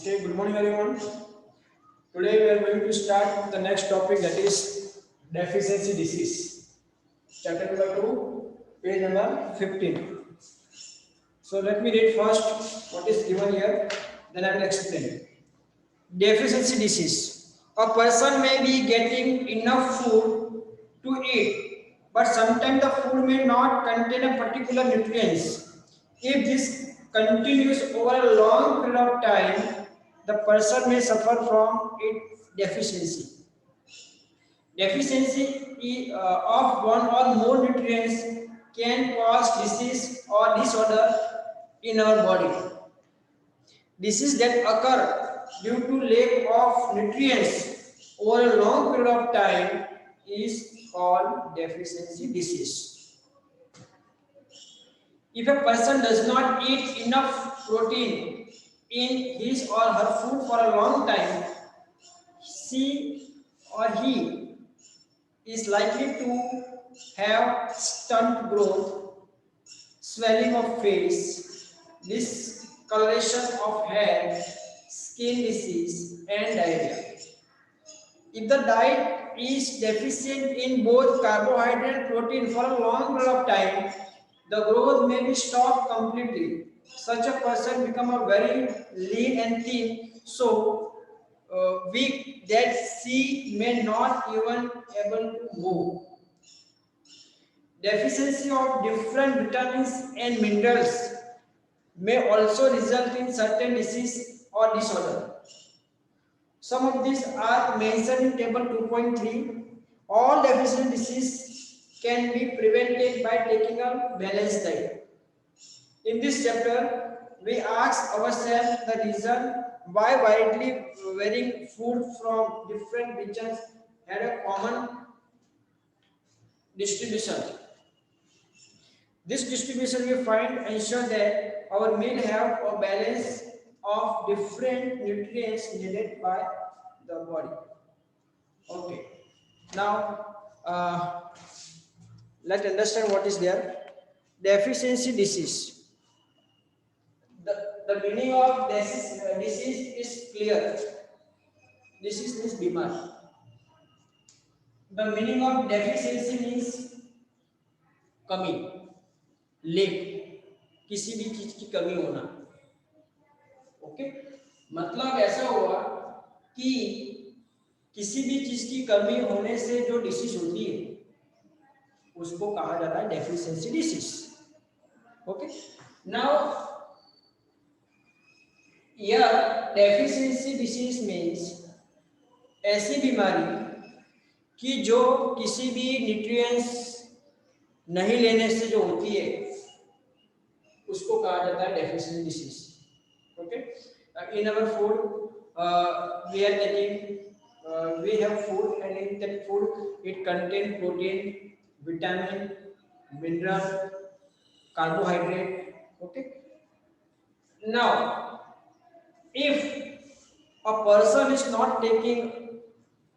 Okay, good morning everyone. Today we are going to start the next topic, that is deficiency disease. Chapter number 2, page number 15. So let me read first what is given here, then I will explain. Deficiency disease. A person may be getting enough food to eat, but sometimes the food may not contain a particular nutrients. If this continues over a long period of time, the person may suffer from its deficiency. Deficiency of one or more nutrients can cause disease or disorder in our body. Diseases that occur due to lack of nutrients over a long period of time is called deficiency disease. If a person does not eat enough protein in his or her food for a long time, she or he is likely to have stunt growth, swelling of face, discoloration of hair, skin disease, and diarrhea. If the diet is deficient in both carbohydrate and protein for a long period of time, the growth may be stopped completely. Such a person become a very lean and thin, so weak that she may not even able to move. Deficiency of different vitamins and minerals may also result in certain disease or disorder. Some of these are mentioned in table 2.3. All deficiency disease can be prevented by taking a balanced diet. In this chapter, we ask ourselves the reason why widely varying food from different regions had a common distribution. This distribution we find ensure that our meal have a balance of different nutrients needed by the body. Okay. Now, let's understand what is there. Deficiency disease. The meaning of disease is clear. Disease means bimar. The meaning of deficiency means कमी, lake, किसी भी चीज की कमी होना. Okay, मतलब ऐसा हुआ कि किसी भी चीज की कमी होने से जो डिसीज होती है उसको कहा जाता है डेफिशिएंसी डिसीज. ओके, नाउ यह डेफिशिएंसी डिसीज मीन्स ऐसी बीमारी कि जो किसी भी न्यूट्रिएंट्स नहीं लेने से जो होती है उसको कहा जाता है deficiency disease. Okay, in our food we are taking we have food, and in that food it contain protein, vitamin, mineral, carbohydrate. Okay, now if a person is not taking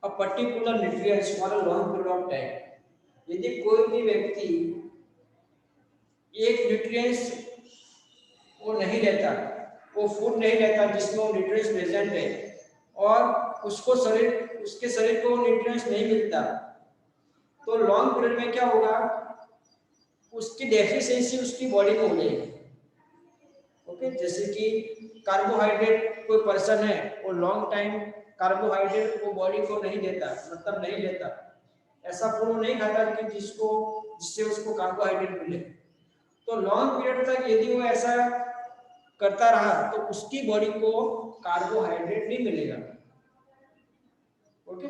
a particular nutrients for a long period of time, यदि कोई भी व्यक्ति एक nutrients वो नहीं लेता, वो food नहीं लेता जिसमें वो न्यूट्रिएंट्स प्रेजेंट है, और उसके शरीर को न्यूट्रिएंट्स नहीं मिलता, तो लॉन्ग पीरियड में क्या होगा, उसकी डेफिशिएंसी उसकी बॉडी में हो जाएगी. ओके, जैसे कि कार्बोहाइड्रेट कोई पर्सन है, वो लॉन्ग टाइम कार्बोहाइड्रेट वो बॉडी को नहीं देता, मतलब नहीं लेता, ऐसा फूड नहीं खाता कि जिससे उसको कार्बोहाइड्रेट मिले, तो लॉन्ग पीरियड तक यदि वो ऐसा करता रहा तो उसकी बॉडी को कार्बोहाइड्रेट नहीं मिलेगा. Okay,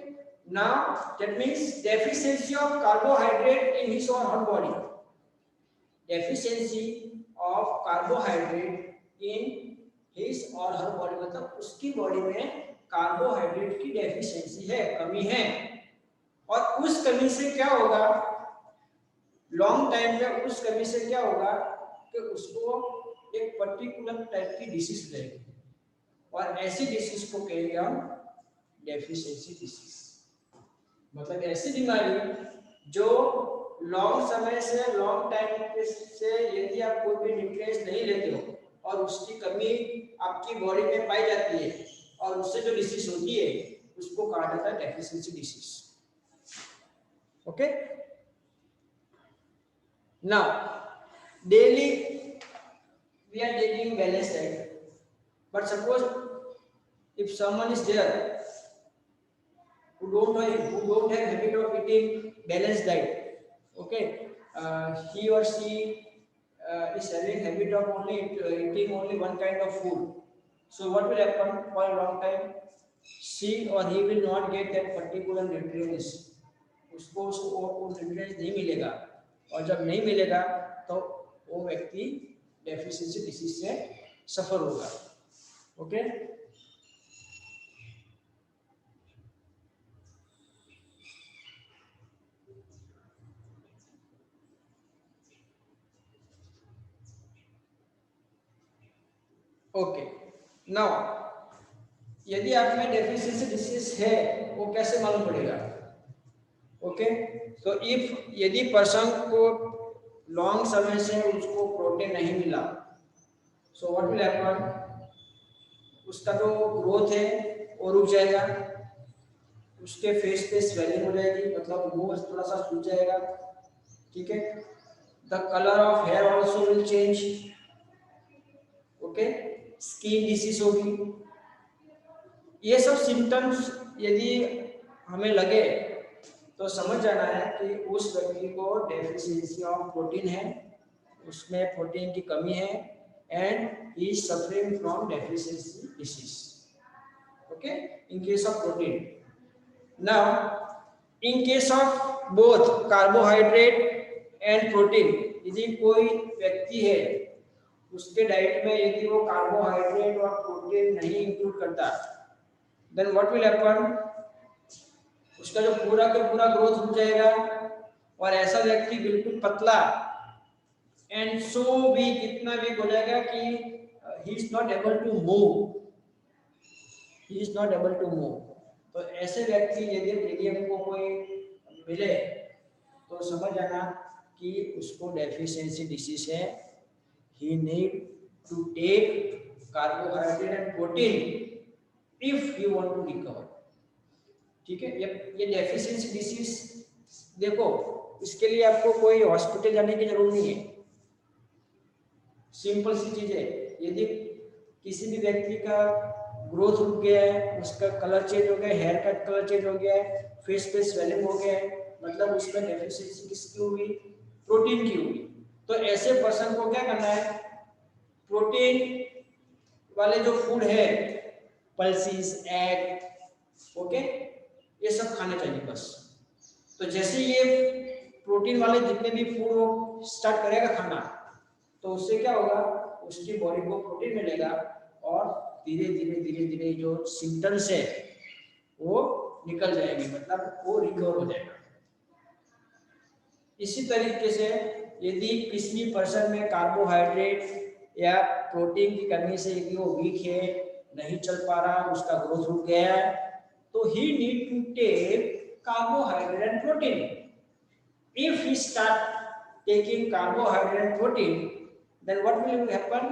now that means deficiency of carbohydrate in his or her body. Deficiency of carbohydrate in his or her body, मतलब उसकी बॉडी में कार्बोहाइड्रेट की डेफिशिएंसी है, कमी है, और उस कमी से क्या होगा, लॉन्ग टाइम में उस कमी से क्या होगा कि उसको एक पर्टिकुलर टाइप की डिसीज रहेगी, और ऐसी डिसीज को कहेंगे हम डेफिशिएंसी डिसीज. मतलब ऐसी बीमारी जो लॉन्ग समय से, लॉन्ग टाइम से यदि आप कोई भी न्यूट्रिएंट्स नहीं लेते हो और उसकी कमी आपकी बॉडी में पाई जाती है और उससे जो डिसीज होती है उसको कहा जाता है deficiency disease. Okay, now daily we are taking balanced diet, but suppose if someone is there who don't have habit of eating balanced diet, okay, he or she is having habit of only eating only one kind of food, so what will happen for a long time, she or he will not get that particular nutrients, उसको वो nutrients नहीं मिलेगा, और जब नहीं मिलेगा तो वो व्यक्ति डेफिशिएंसी डिसीज से सफर होगा। ओके, ओके, नाउ यदि आप में डेफिशिएंसी डिसीज है वो कैसे मालूम पड़ेगा? ओके, तो इफ यदि पर्सन को लॉन्ग समय से उसको प्रोटीन नहीं मिला, सो व्हाट विल हैपन, उसका जो ग्रोथ है वो रुक जाएगा, उसके फेस पे स्वेलिंग हो जाएगी, मतलब मुंह थोड़ा सा सूज जाएगा, ठीक है, the colour of hair also will change, okay, skin disease होगी। ये सब सिम्टम्स यदि हमें लगे तो समझ जाना है कि उस व्यक्ति को डेफिशिएंसी ऑफ प्रोटीन है, उसमें प्रोटीन की कमी है and he is suffering from deficiency disease. Okay, in case of protein. Now in case of both carbohydrate and protein, यदि कोई व्यक्ति है उसके डाइट में यदि वो कार्बोहाइड्रेट और प्रोटीन नहीं इंक्लूड करता, देन व्हाट विल हैपन, उसका जो पूरा का पूरा ग्रोथ रुक जाएगा और ऐसा व्यक्ति बिल्कुल पतला एंड सो भी कितना भी हो जाएगा कि he is not able to move, he is not able to move. तो ऐसे व्यक्ति यदि हमको कोई मिले तो समझ जाना कि उसको डेफिशिएंसी डिसीज है, he need to take carbohydrate and protein if he want to recover। ठीक है, ये डेफिशिएंसी डिसीज, देखो इसके लिए आपको कोई हॉस्पिटल जाने की जरूरत नहीं है, सिंपल सी चीज है। यदि किसी भी व्यक्ति का ग्रोथ रुक गया है, उसका कलर चेंज हो गया, हेयर का कलर चेंज हो गया है, फेस पे स्वेलिंग हो गया है, मतलब उसमें डेफिशिएंसी किसकी हुई, प्रोटीन की हुई। तो ऐसे पर्सन को क्या करना है, प्रोटीन वाले जो फूड है, पल्सीज, एग, ओके, ये सब खाने चाहिए बस। तो जैसे ये प्रोटीन वाले जितने भी फूड वो स्टार्ट करेगा खाना, तो उससे क्या होगा, उसकी बॉडी को प्रोटीन मिलेगा और धीरे धीरे धीरे धीरे जो सिम्टम्स है वो निकल जाएंगे, मतलब वो रिकवर हो जाएगा। इसी तरीके से यदि किसी पर्सन में कार्बोहाइड्रेट या प्रोटीन की कमी से यदि वो वीक है, नहीं चल पा रहा, उसका ग्रोथ रुक गया है, तो he need to take carbohydrate and protein. If he start taking carbohydrate and protein, then what will happen,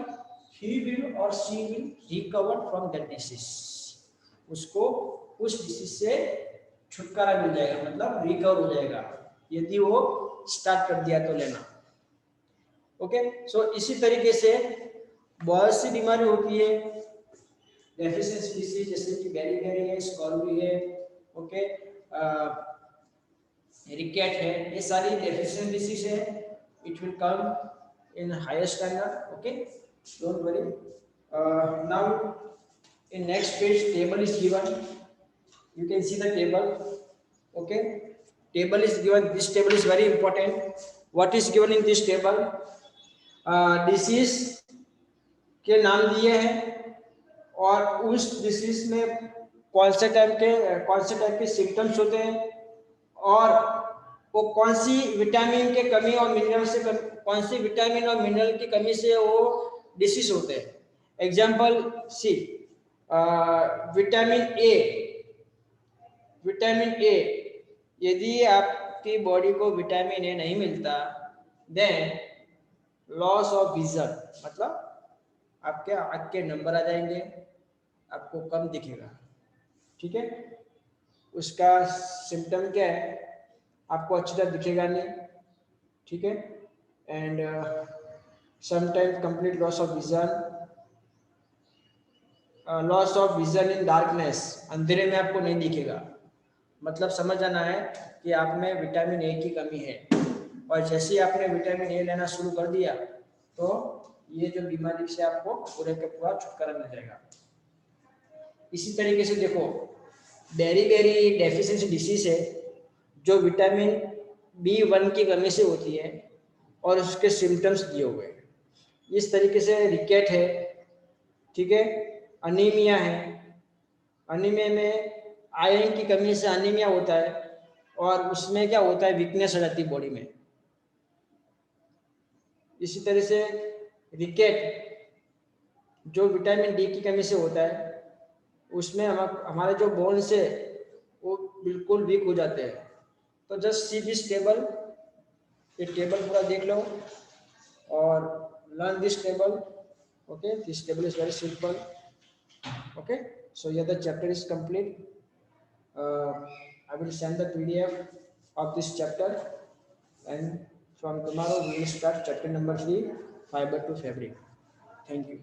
he will or she will recover from that disease। उसको उस डिसीज से छुटकारा मिल जाएगा, मतलब रिकवर हो जाएगा यदि वो स्टार्ट कर दिया तो लेना। ओके, सो इसी तरीके से बहुत सी बीमारी होती है डेफिशिएंसी डिसीज, जैसे कि बेरी है, स्कॉर्बी है, ओके, रिकेट है, ये सारी डेफिशिएंसी डिसीज है। It will come in higher standard, okay, don't worry। Now in next page table is given, you can see the table, okay, table is given, this table is very important। what is given in this table, disease के नाम दिए हैं और उस disease में कौन से type के सिम्टम्स होते हैं और वो कौन सी विटामिन के कमी और मिनरल से कौन सी विटामिन और मिनरल की कमी से वो डिसीज होते हैं। एग्जाम्पल सी, विटामिन ए, यदि आपकी बॉडी को विटामिन ए नहीं मिलता, देन लॉस ऑफ विजन, मतलब आपके आँख के नंबर आ जाएंगे, आपको कम दिखेगा। ठीक है, उसका सिम्टम क्या है, आपको अच्छी तरह दिखेगा नहीं। ठीक है, and sometime complete loss of vision, loss of vision in darkness, अंधेरे में आपको नहीं दिखेगा। मतलब समझ आना है कि आप में विटामिन ए की कमी है, और जैसे ही आपने विटामिन ए लेना शुरू कर दिया तो ये जो बीमारी से आपको पूरे का पूरा छुटकारा मिल जाएगा। इसी तरीके से देखो, बेरी डेफिशिएंसी डिसीज है जो विटामिन B1 की कमी से होती है, और उसके सिम्टम्स दिए हुए हैं। इस तरीके से रिकेट है, ठीक है, अनीमिया है, अनीमिया में आयरन की कमी से अनीमिया होता है, और उसमें क्या होता है, वीकनेस हो जाती है बॉडी में। इसी तरह से रिकेट जो विटामिन डी की कमी से होता है, उसमें हमारे जो बोन्स है वो बिल्कुल वीक हो जाते हैं। तो जस्ट सी दिस टेबल, ये टेबल पूरा देख लो और learn this table. Okay, this table is very simple. Okay, so here the chapter is complete. I will send the PDF of this chapter, and from tomorrow we will start chapter number 3, fiber to fabric. Thank you.